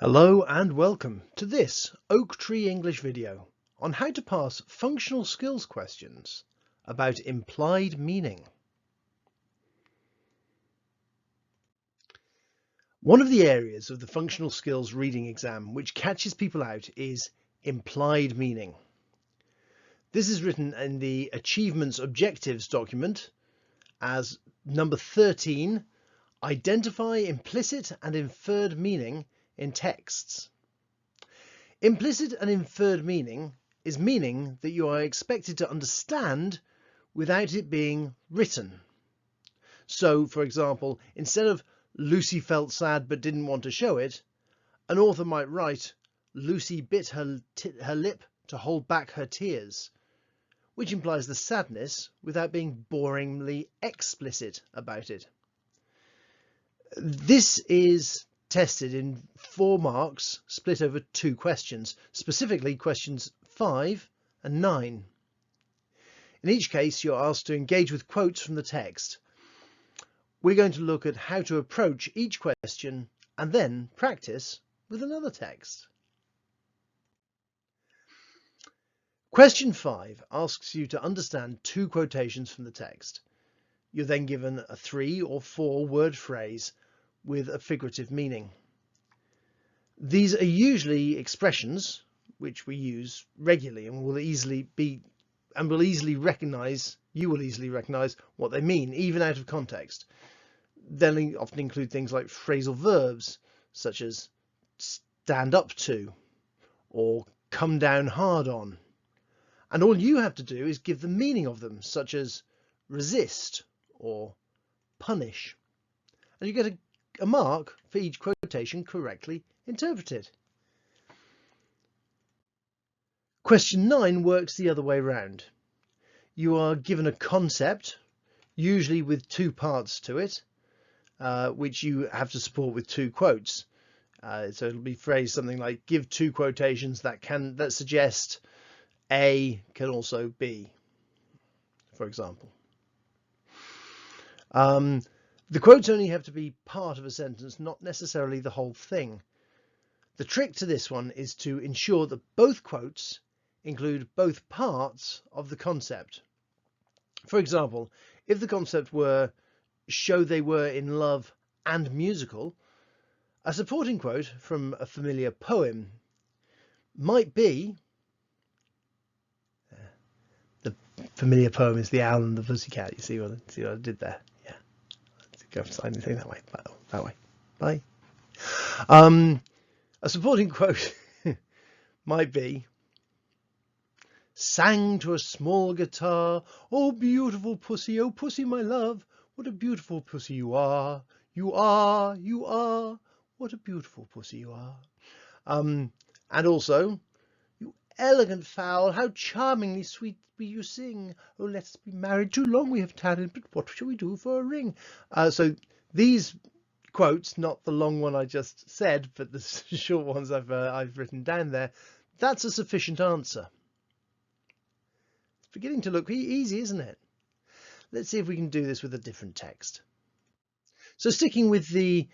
Hello and welcome to this Oak Tree English video on how to pass functional skills questions about implied meaning. One of the areas of the functional skills reading exam which catches people out is implied meaning. This is written in the Achievements Objectives document as number 13, Identify implicit and inferred meaning in texts. Implicit and inferred meaning is meaning that you are expected to understand without it being written. So, for example, instead of Lucy felt sad but didn't want to show it, an author might write Lucy bit her lip to hold back her tears, which implies the sadness without being boringly explicit about it. This is tested in 4 marks split over 2 questions, specifically questions 5 and 9. In each case, you're asked to engage with quotes from the text. We're going to look at how to approach each question and then practice with another text. Question 5 asks you to understand 2 quotations from the text. You're then given a 3 or 4 word phrase with a figurative meaning. These are usually expressions which we use regularly and will easily recognize what they mean, even out of context. They often include things like phrasal verbs such as stand up to or come down hard on. And all you have to do is give the meaning of them, such as resist or punish. And you get a mark for each quotation correctly interpreted. Question 9 works the other way round. You are given a concept, usually with 2 parts to it, which you have to support with 2 quotes. So it'll be phrased something like give 2 quotations that suggest A can also B, for example. The quotes only have to be part of a sentence, not necessarily the whole thing. The trick to this one is to ensure that both quotes include both parts of the concept. For example, if the concept were show they were in love and musical, a supporting quote from a familiar poem might be, the familiar poem is The Owl and the Pussycat. You see what I did there? Yeah. Let's go for anything that way. That way. Bye. A supporting quote might be, sang to a small guitar, oh beautiful pussy, oh pussy my love, what a beautiful pussy you are, you are, what a beautiful pussy you are. And also, you elegant fowl, how charmingly sweet you sing, oh let's be married, too long we have tarried, but what shall we do for a ring? So these quotes, not the long one I just said, but the short ones I've written down there, that's a sufficient answer. It's beginning to look easy, isn't it? Let's see if we can do this with a different text. So sticking with the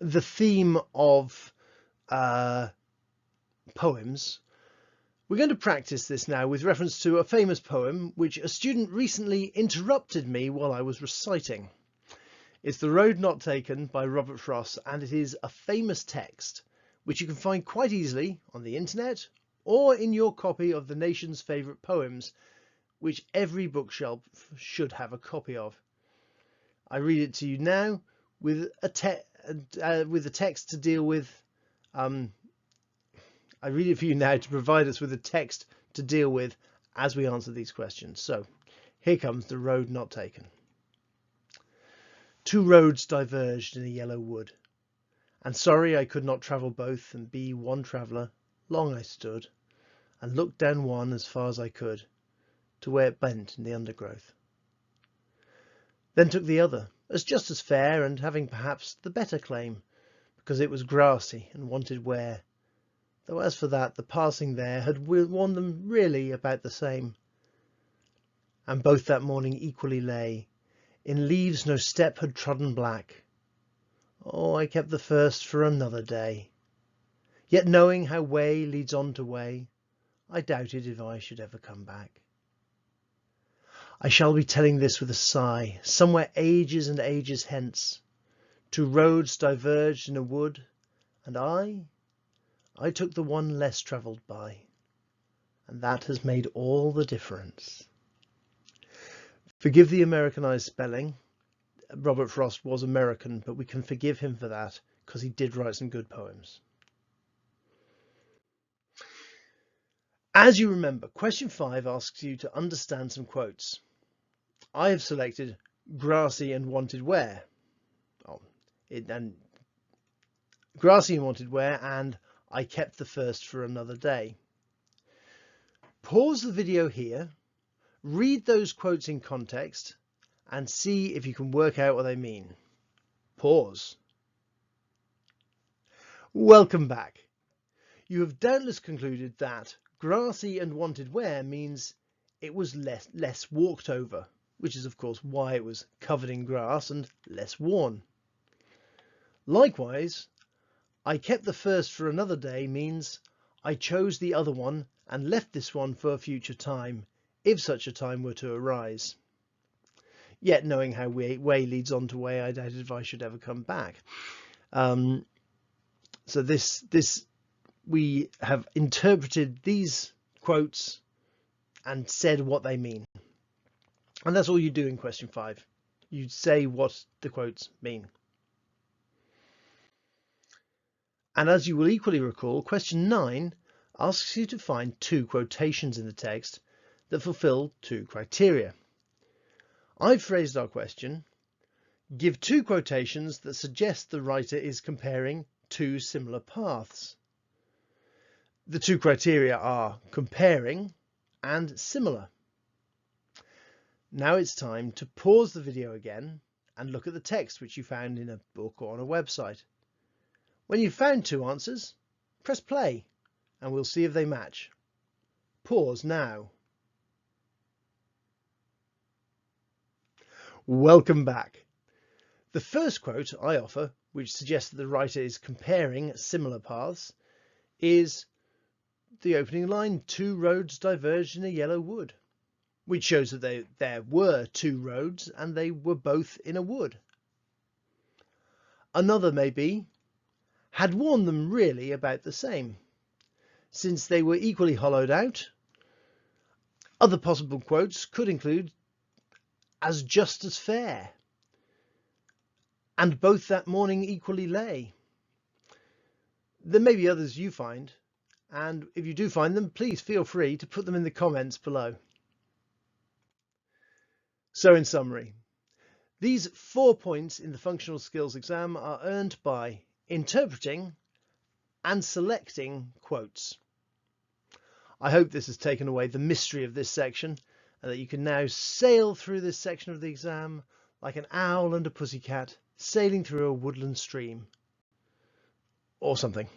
theme of poems, we're going to practice this now with reference to a famous poem which a student recently interrupted me while I was reciting. It's The Road Not Taken by Robert Frost, and it is a famous text which you can find quite easily on the internet or in your copy of the nation's favourite poems, which every bookshelf should have a copy of. I read it to you now with a text to deal with. I read it for you now to provide us with a text to deal with as we answer these questions. So here comes The Road Not Taken. 2 roads diverged in a yellow wood, and sorry I could not travel both and be one traveller. Long I stood, and looked down one as far as I could, to where it bent in the undergrowth. Then took the other, as just as fair, and having perhaps the better claim, because it was grassy and wanted wear, though as for that, the passing there had worn them really about the same. And both that morning equally lay, in leaves no step had trodden black. Oh, I kept the first for another day, Yet knowing how way leads on to way, I doubted if I should ever come back. I shall be telling this with a sigh, somewhere ages and ages hence. Two roads diverged in a wood, and I took the one less travelled by, and that has made all the difference. Forgive the Americanized spelling. Robert Frost was American, but we can forgive him for that because he did write some good poems. As you remember, question 5 asks you to understand some quotes. I have selected grassy and wanted wear. Grassy and wanted wear, and I kept the first for another day. Pause the video here, read those quotes in context, and see if you can work out what they mean. Pause. Welcome back. You have doubtless concluded that grassy and wanted wear means it was less walked over, which is of course why it was covered in grass and less worn. Likewise, I kept the first for another day means I chose the other one and left this one for a future time, if such a time were to arise. Yet knowing how way leads on to way, I doubted if I should ever come back. So we have interpreted these quotes and said what they mean. And that's all you do in question 5. You say what the quotes mean. And as you will equally recall, question 9 asks you to find 2 quotations in the text that fulfill 2 criteria. I've phrased our question: give 2 quotations that suggest the writer is comparing 2 similar paths. The 2 criteria are comparing and similar. Now it's time to pause the video again and look at the text which you found in a book or on a website. When you've found 2 answers, press play and we'll see if they match. Pause now. Welcome back. The first quote I offer, which suggests that the writer is comparing similar paths, is the opening line, 2 roads diverged in a yellow wood, which shows that there were 2 roads and they were both in a wood. Another may be, had worn them really about the same, since they were equally hollowed out. Other possible quotes could include, as just as fair, and both that morning equally lay. There may be others you find, and if you do find them, please feel free to put them in the comments below. So in summary, these 4 points in the functional skills exam are earned by interpreting and selecting quotes. I hope this has taken away the mystery of this section and that you can now sail through this section of the exam like an owl and a pussycat sailing through a woodland stream or something.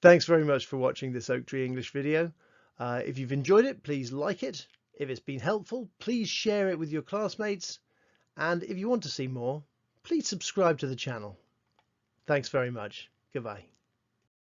Thanks very much for watching this Oak Tree English video. If you've enjoyed it, please like it. If it's been helpful, please share it with your classmates. And if you want to see more, please subscribe to the channel. Thanks very much. Goodbye.